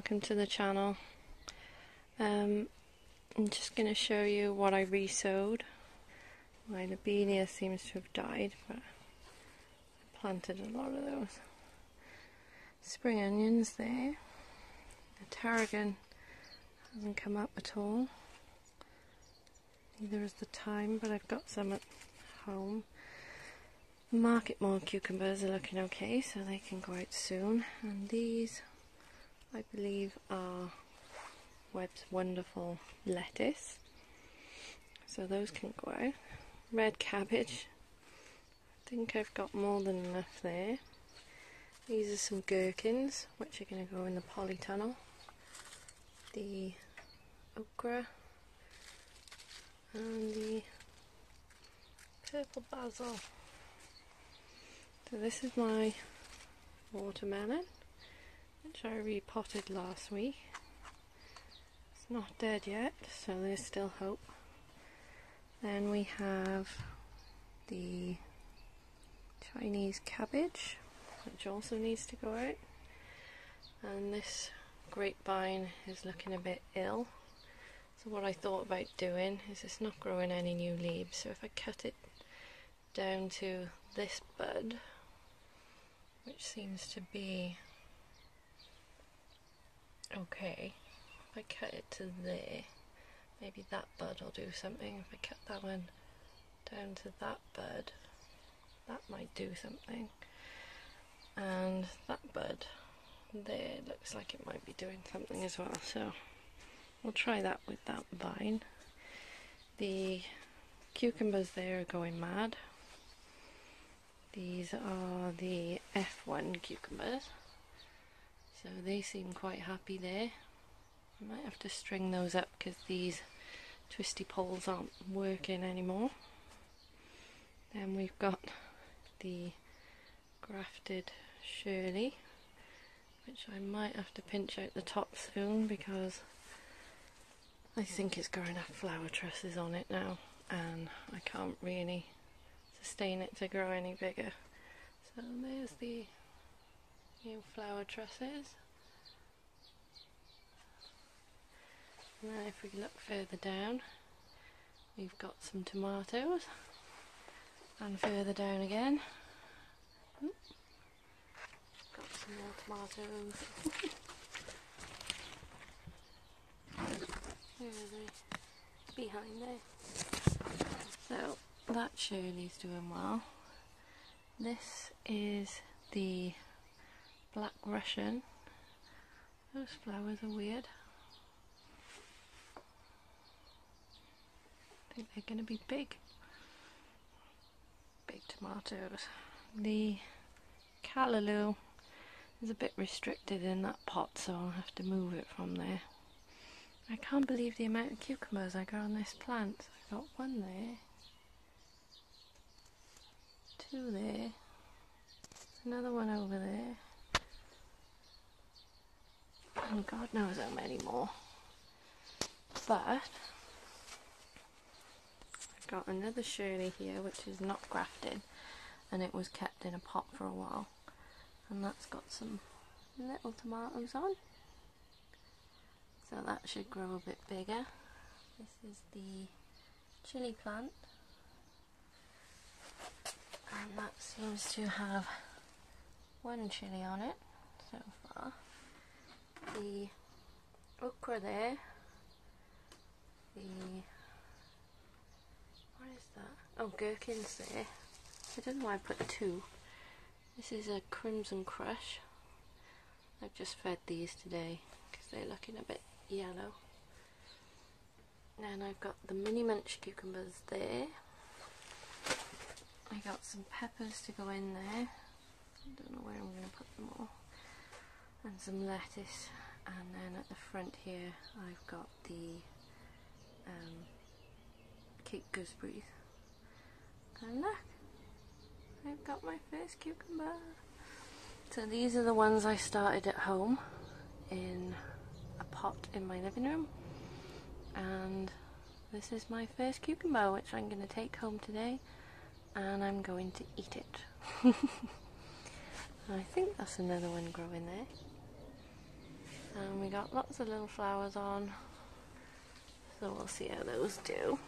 welcome to the channel. I'm just going to show you what I re-sowed. My lobelia seems to have died, but I planted a lot of those. Spring onions there. The tarragon hasn't come up at all. Neither is the thyme, but I've got some at home. Market mall cucumbers are looking okay, so they can go out soon. And these, I believe, are Webb's Wonderful lettuce. So those can go out. Red cabbage. I think I've got more than enough there. These are some gherkins, which are going to go in the polytunnel. The okra and the purple basil. So this is my watermelon, which I repotted last week. It's not dead yet, so there's still hope. Then we have the Chinese cabbage, which also needs to go out. And this grapevine is looking a bit ill. So what I thought about doing is it's not growing any new leaves, so if I cut it down to this bud, which seems to be okay, if I cut it to there, maybe that bud will do something. If I cut that one down to that bud, that might do something. And that bud there looks like it might be doing something as well, so we'll try that with that vine. The cucumbers there are going mad. These are the F1 cucumbers, so they seem quite happy there. I might have to string those up because these twisty poles aren't working anymore. Then we've got the grafted Shirley, which I might have to pinch out the top soon because I think it's got enough flower trusses on it now and I can't really sustain it to grow any bigger. So there's the new flower trusses. And then if we look further down, we've got some tomatoes, and further down again, got some more tomatoes. Where are they? Behind there. So that Shirley's doing well. This is the Black Russian. Those flowers are weird. I think they're going to be big. Big tomatoes. The callaloo is a bit restricted in that pot, so I'll have to move it from there. I can't believe the amount of cucumbers I got on this plant. I got one there, two there, another one over there, and God knows how many more. But I've got another Shirley here which is not grafted, and it was kept in a pot for a while, and that's got some little tomatoes on, so that should grow a bit bigger. This is the chili plant, and that seems to have one chili on it so far. The okra there, what is that? Oh, gherkins there. I don't know why I put two. This is a Crimson Crush. I've just fed these today because they're looking a bit yellow. And I've got the mini munch cucumbers there. I got some peppers to go in there. I don't know where I'm going to put them all. And some lettuce. And then at the front here I've got the Cape gooseberries. And look, I've got my first cucumber. So these are the ones I started at home in a pot in my living room, and this is my first cucumber, which I'm going to take home today and I'm going to eat it. I think that's another one growing there. And we got lots of little flowers on, so we'll see how those do.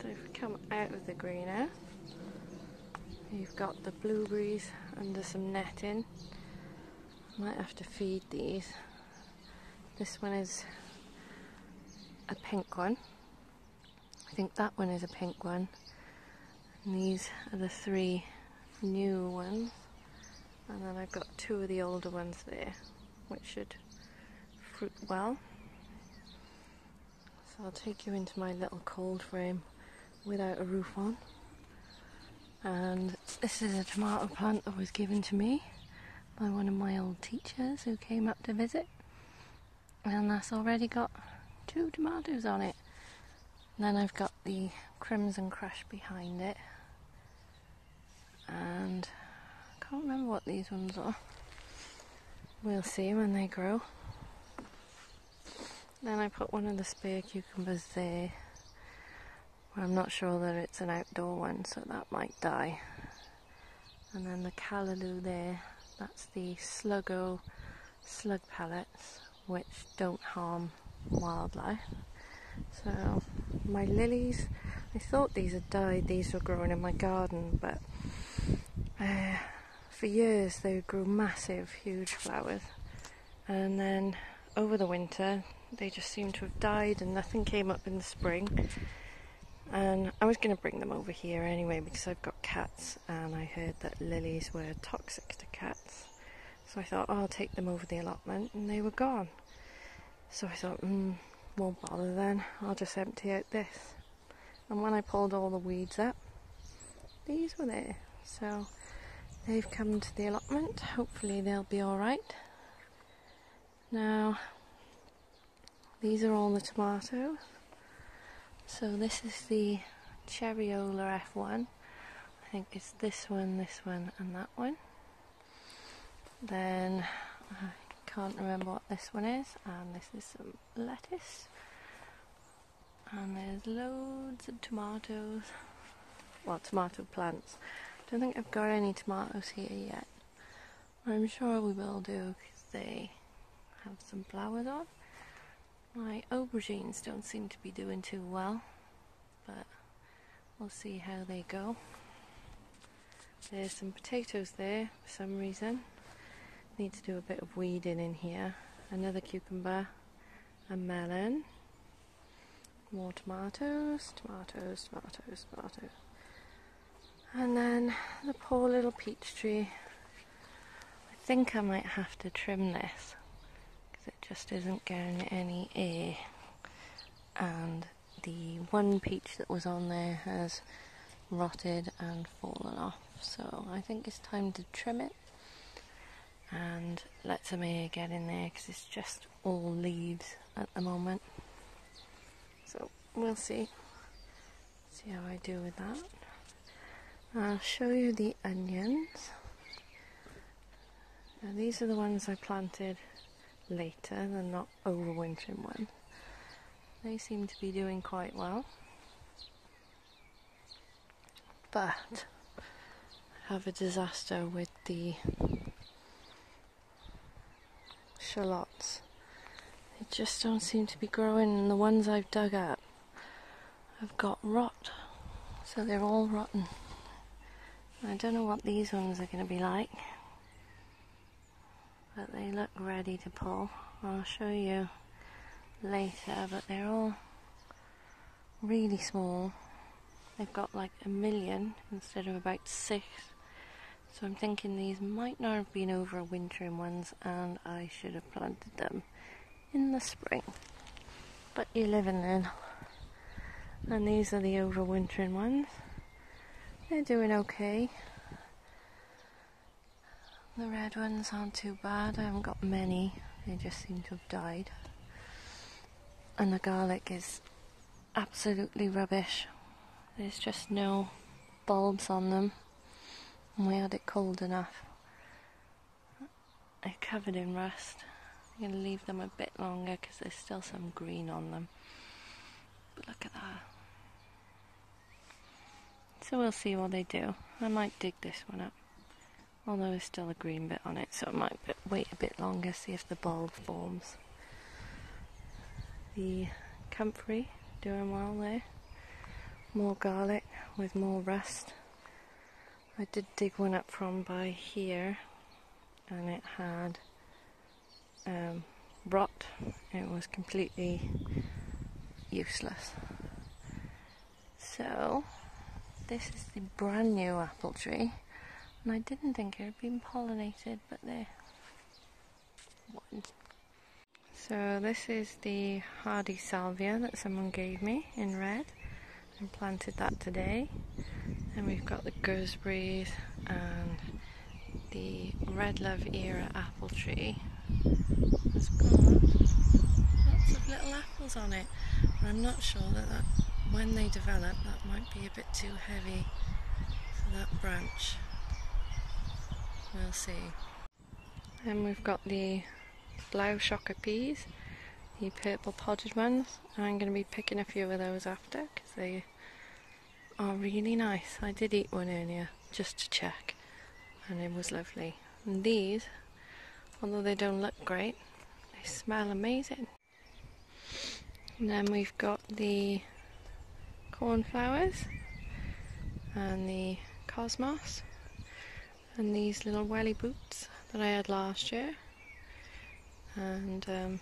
They've come out of the greenhouse. You've got the blueberries under some netting. Might have to feed these. This one is a pink one. I think that one is a pink one. And these are the 3 new ones. And then I've got 2 of the older ones there, which should fruit well. So I'll take you into my little cold frame without a roof on. And this is a tomato plant that was given to me by one of my old teachers who came up to visit. And that's already got 2 tomatoes on it. And then I've got the Crimson Crush behind it. And I can't remember what these ones are. We'll see when they grow. Then I put one of the spare cucumbers there. I'm not sure that it's an outdoor one, so that might die. And then the callaloo there, that's the slug pellets, which don't harm wildlife. So my lilies, I thought these had died, these were growing in my garden, but for years they grew massive, huge flowers. And then over the winter they just seemed to have died and nothing came up in the spring. And I was going to bring them over here anyway because I've got cats and I heard that lilies were toxic to cats. So I thought, oh, I'll take them over the allotment, and they were gone. So I thought, won't bother then, I'll just empty out this. And when I pulled all the weeds up, these were there. So they've come to the allotment, hopefully they'll be alright. Now, these are all the tomatoes. So this is the Cherryola F1. I think it's this one, and that one. Then I can't remember what this one is, and this is some lettuce. And there's loads of tomatoes. Well, tomato plants. Don't think I've got any tomatoes here yet. I'm sure we will do because they have some flowers on. My aubergines don't seem to be doing too well, but we'll see how they go. There's some potatoes there for some reason. Need to do a bit of weeding in here. Another cucumber, a melon, more tomatoes. And then the poor little peach tree. I think I might have to trim this because it just isn't getting any air. And the one peach that was on there has rotted and fallen off. So I think it's time to trim it and let some air get in there because it's just all leaves at the moment. So we'll see how I do with that. I'll show you the onions. Now these are the ones I planted later, they're not overwintering ones. They seem to be doing quite well. But I have a disaster with the shallots. They just don't seem to be growing, and the ones I've dug up have got rot. So they're all rotten. I don't know what these ones are going to be like, but they look ready to pull. I'll show you later, but they're all really small. They've got like 1 million instead of about 6. So I'm thinking these might not have been overwintering ones and I should have planted them in the spring. But you live and learn. And these are the overwintering ones. They're doing okay. The red ones aren't too bad. I haven't got many. They just seem to have died. And the garlic is absolutely rubbish. There's just no bulbs on them. And we had it cold enough. They're covered in rust. I'm going to leave them a bit longer because there's still some green on them. But look at that. So we'll see what they do. I might dig this one up. Although there's still a green bit on it, so it might wait a bit longer, see if the bulb forms. The comfrey doing well there. More garlic with more rust. I did dig one up from by here and it had rot. It was completely useless. So this is the brand new apple tree, and I didn't think it had been pollinated, but there one. So this is the hardy salvia that someone gave me in red. I planted that today. And we've got the gooseberries and the red love era apple tree. It's got lots of little apples on it. And I'm not sure that when they develop, that might be a bit too heavy for that branch. We'll see. And we've got the Blau shocker peas, the purple podded ones. I'm going to be picking a few of those after because they are really nice. I did eat one earlier just to check and it was lovely. And these, although they don't look great, they smell amazing. And then we've got the cornflowers and the cosmos and these little welly boots that I had last year, and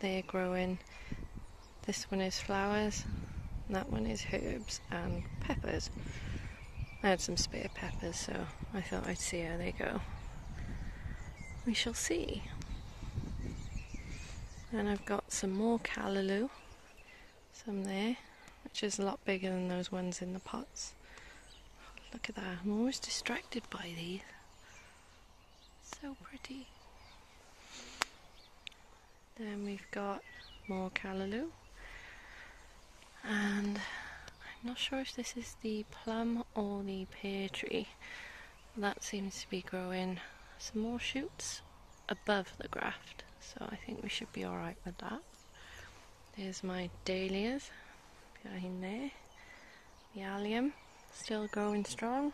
they're growing. This one is flowers, and that one is herbs and peppers. I had some spare peppers, so I thought I'd see how they go. We shall see. And I've got some more callaloo, some there, which is a lot bigger than those ones in the pots. Look at that, I'm always distracted by these. So pretty. Then we've got more callaloo. And I'm not sure if this is the plum or the pear tree. That seems to be growing some more shoots above the graft, so I think we should be alright with that. There's my dahlias behind there. The allium still growing strong.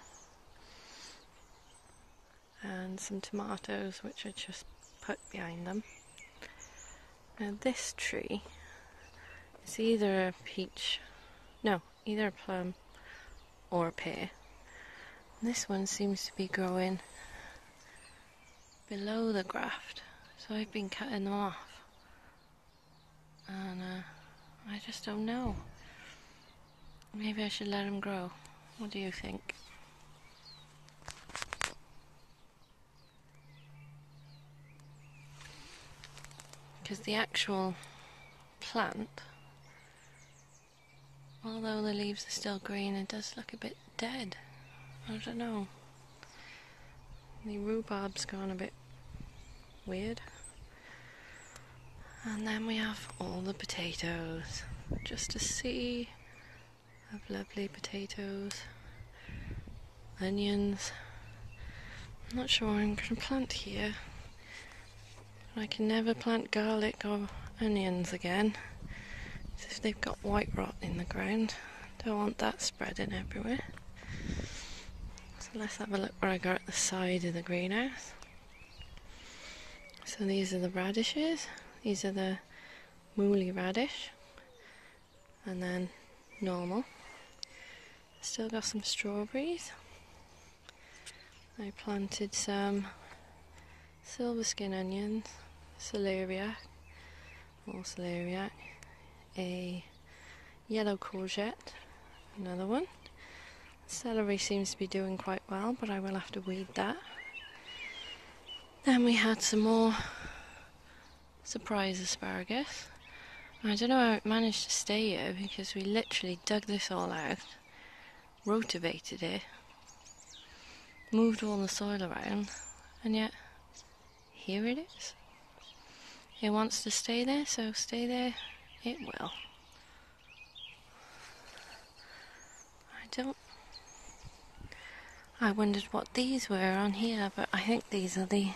And some tomatoes which I just put behind them. Now this tree is either a peach, no, either a plum or a pear. And this one seems to be growing below the graft, so I've been cutting them off. And I just don't know. Maybe I should let them grow. What do you think? Because the actual plant, although the leaves are still green, it does look a bit dead. I don't know. The rhubarb's gone a bit weird. And then we have all the potatoes. Just a sea of lovely potatoes. Onions. I'm not sure I'm going to plant here. I can never plant garlic or onions again. As if they've got white rot in the ground. Don't want that spreading everywhere. So let's have a look where I got at the side of the greenhouse. So these are the radishes. These are the mooly radish. And then normal. Still got some strawberries. I planted some silver skin onions, celeriac, more celeriac, a yellow courgette, another one. Celery seems to be doing quite well, but I will have to weed that. Then we had some more surprise asparagus. I don't know how it managed to stay here because we literally dug this all out, rotivated it, moved all the soil around, and yet here it is. It wants to stay there, so stay there it will. I wondered what these were on here, but I think these are the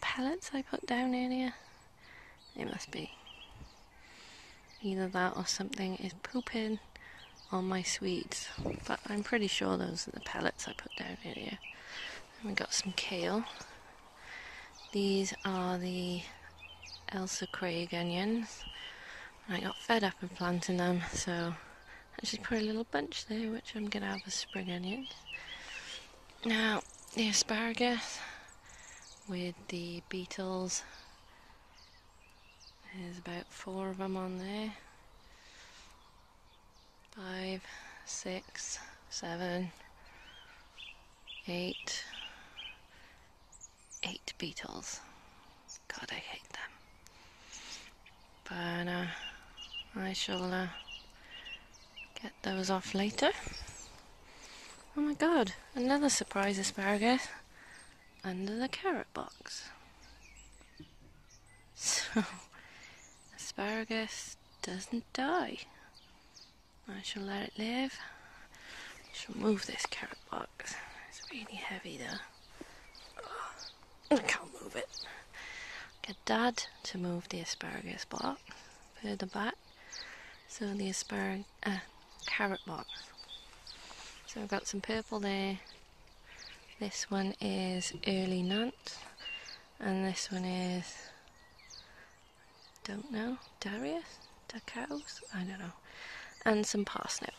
pellets I put down earlier. It must be. Either that or something is pooping on my sweets, but I'm pretty sure those are the pellets I put down earlier. And we got some kale. These are the Elsa Craig onions. I got fed up of planting them, so I just put a little bunch there, which I'm going to have as spring onions. Now, the asparagus with the beetles. There's about 4 of them on there. 5, 6, 7, 8. 8 beetles. God, I hate them. But I shall get those off later. Oh my god, another surprise asparagus under the carrot box. So, asparagus doesn't die. I shall let it live. I shall move this carrot box. It's really heavy though. Oh, I can't move it. Get Dad to move the asparagus box further back. So the carrot box. So I've got some purple there. This one is early nut, and this one is, don't know, Darius? Dacaus? I don't know. And some parsnip.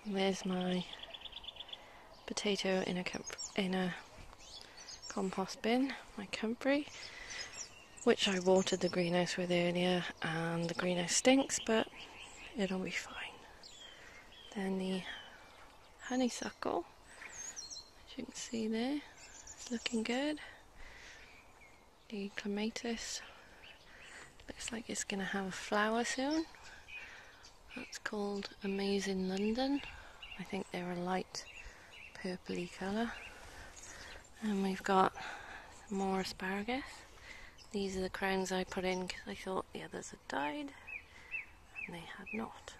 There's my potato in a compost bin, my comfrey, which I watered the greenhouse with earlier, and the greenhouse stinks, but it'll be fine. Then the honeysuckle, as you can see there, it's looking good. The clematis looks like it's going to have a flower soon. That's called Amazing London. I think they're a light purpley colour. And we've got more asparagus. These are the crowns I put in because I thought the others had died, and they had not.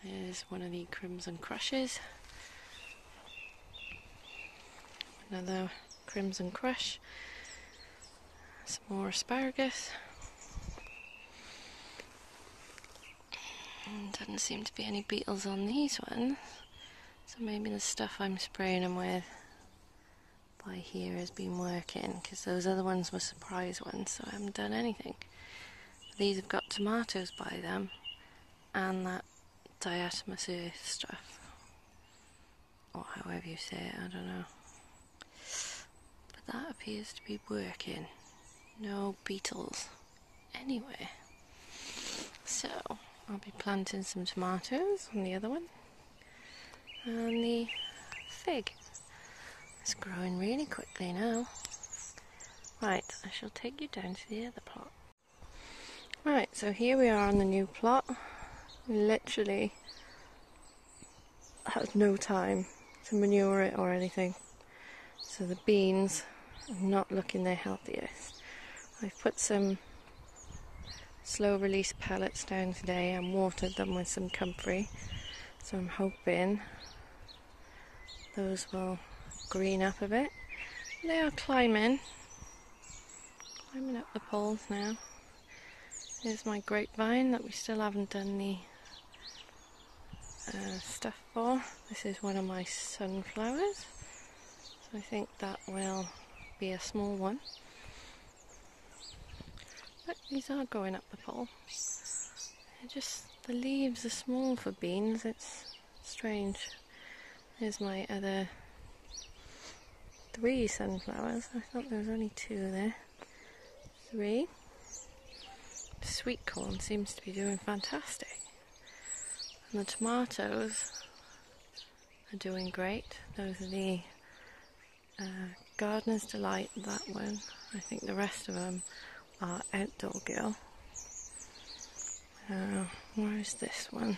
There's one of the crimson crushes. Another crimson crush. Some more asparagus. Doesn't seem to be any beetles on these ones, so maybe the stuff I'm spraying them with by here has been working, because those other ones were surprise ones, so I haven't done anything. These have got tomatoes by them, and that diatomaceous earth stuff, or however you say it, I don't know. But that appears to be working. No beetles anywhere. So I'll be planting some tomatoes on the other one, and the fig is growing really quickly now. Right, I shall take you down to the other plot. Right, so here we are on the new plot. Literally had no time to manure it or anything, so the beans are not looking their healthiest. I've put some slow release pellets down today and watered them with some comfrey, so I'm hoping those will green up a bit. They are climbing up the poles now. Here's my grapevine that we still haven't done the stuff for. This is one of my sunflowers, so I think that will be a small one. But these are going up the pole. The leaves are small for beans, it's strange. Here's my other 3 sunflowers. I thought there was only 2 there. 3. The sweet corn seems to be doing fantastic. And the tomatoes are doing great. Those are the Gardener's Delight, that one. I think the rest of them are Outdoor Girl. Where is this one?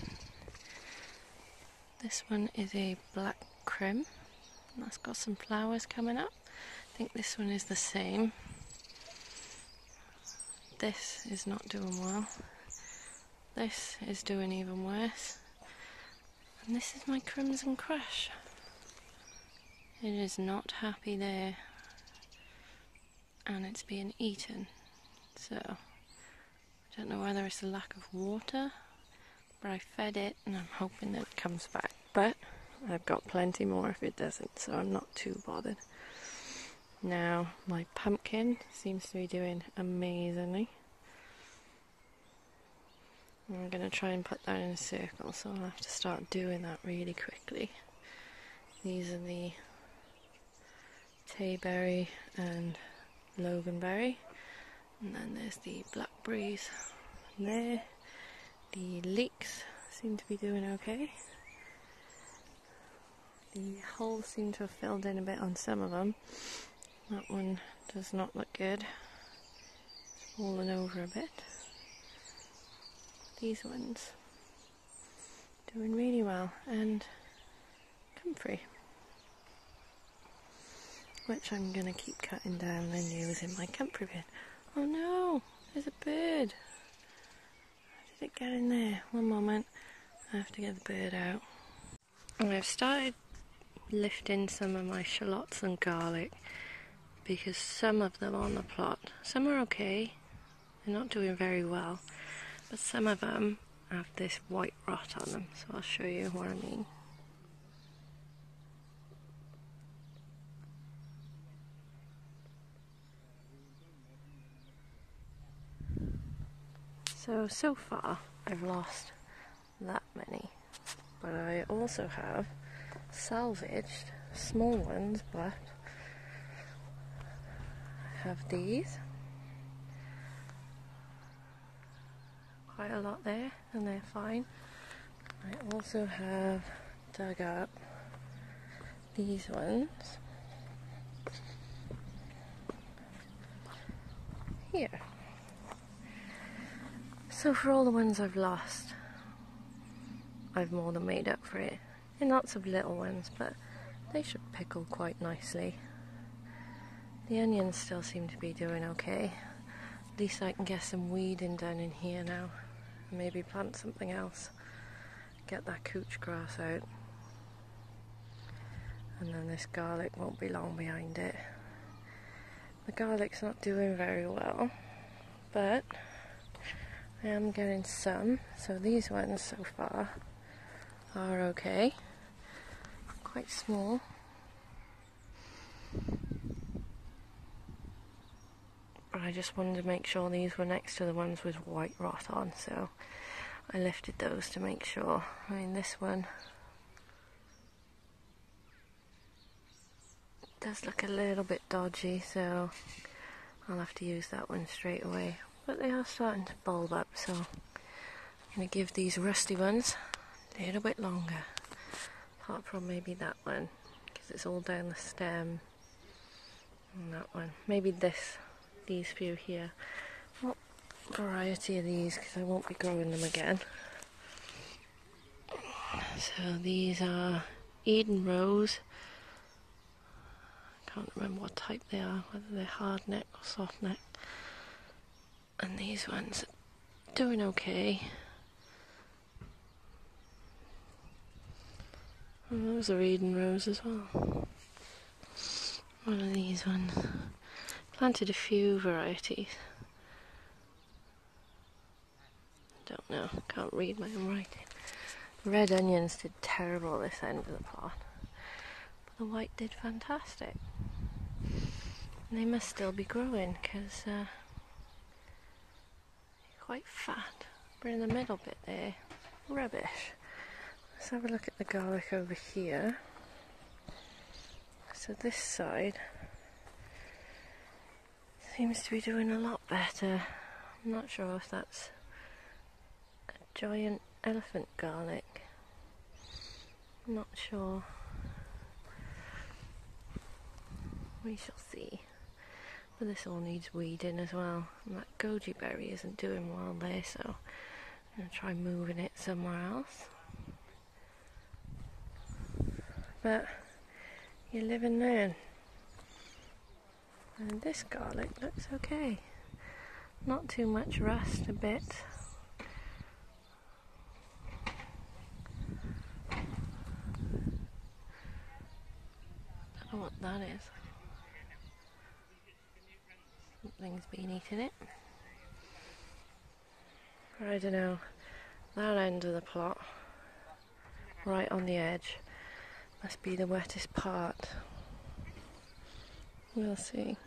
This one is a black crim. That's got some flowers coming up. I think this one is the same. This is not doing well. This is doing even worse. And this is my Crimson Crush. It is not happy there. And it's being eaten. So, I don't know whether it's a lack of water, but I fed it and I'm hoping that it comes back. But I've got plenty more if it doesn't, so I'm not too bothered. Now my pumpkin seems to be doing amazingly. I'm going to try and put that in a circle, so I'll have to start doing that really quickly. These are the Tayberry and Loganberry, and then there's the Blackberries there. The leeks seem to be doing okay. The holes seem to have filled in a bit on some of them. That one does not look good. It's fallen over a bit. These ones doing really well and comfy, which I'm going to keep cutting down and using my comfrey bin. Oh no, there's a bird. How did it get in there? One moment, I have to get the bird out. And I've started lifting some of my shallots and garlic because some of them on the plot, some are okay, they're not doing very well, but some of them have this white rot on them, so I'll show you what I mean. So far I've lost that many, but I also have salvaged small ones, but I have these. Quite a lot there, and they're fine. I also have dug up these ones here. So for all the ones I've lost, I've more than made up for it in lots of little ones, but they should pickle quite nicely. The onions still seem to be doing okay. At least I can get some weeding done in here now. Maybe plant something else. Get that couch grass out. And then this garlic won't be long behind it. The garlic's not doing very well, but I am getting some. So these ones so far are okay. Quite small. But I just wanted to make sure these were next to the ones with white rot on, so I lifted those to make sure. I mean, this one does look a little bit dodgy, so I'll have to use that one straight away. But they are starting to bulb up, so I'm going to give these rusty ones a little bit longer. Apart from maybe that one, because it's all down the stem. And that one. Maybe these few here. What variety are these? Because I won't be growing them again. So these are Eden Rose. I can't remember what type they are, whether they're hard neck or soft neck. And these ones are doing okay. And those are Eden Rose as well. One of these ones. Planted a few varieties. Don't know, can't read my own writing. The red onions did terrible this end of the plot, but the white did fantastic. And they must still be growing because they're quite fat. But in the middle bit there, rubbish. Let's have a look at the garlic over here. So this side seems to be doing a lot better. I'm not sure if that's a giant elephant garlic. I'm not sure. We shall see. But this all needs weeding as well. And that goji berry isn't doing well there, so I'm going to try moving it somewhere else. But you live and learn. And this garlic looks okay. Not too much rust, a bit. Don't know what that is. Something's been eating it. I don't know. That end of the plot, right on the edge, Must be the wettest part. We'll see.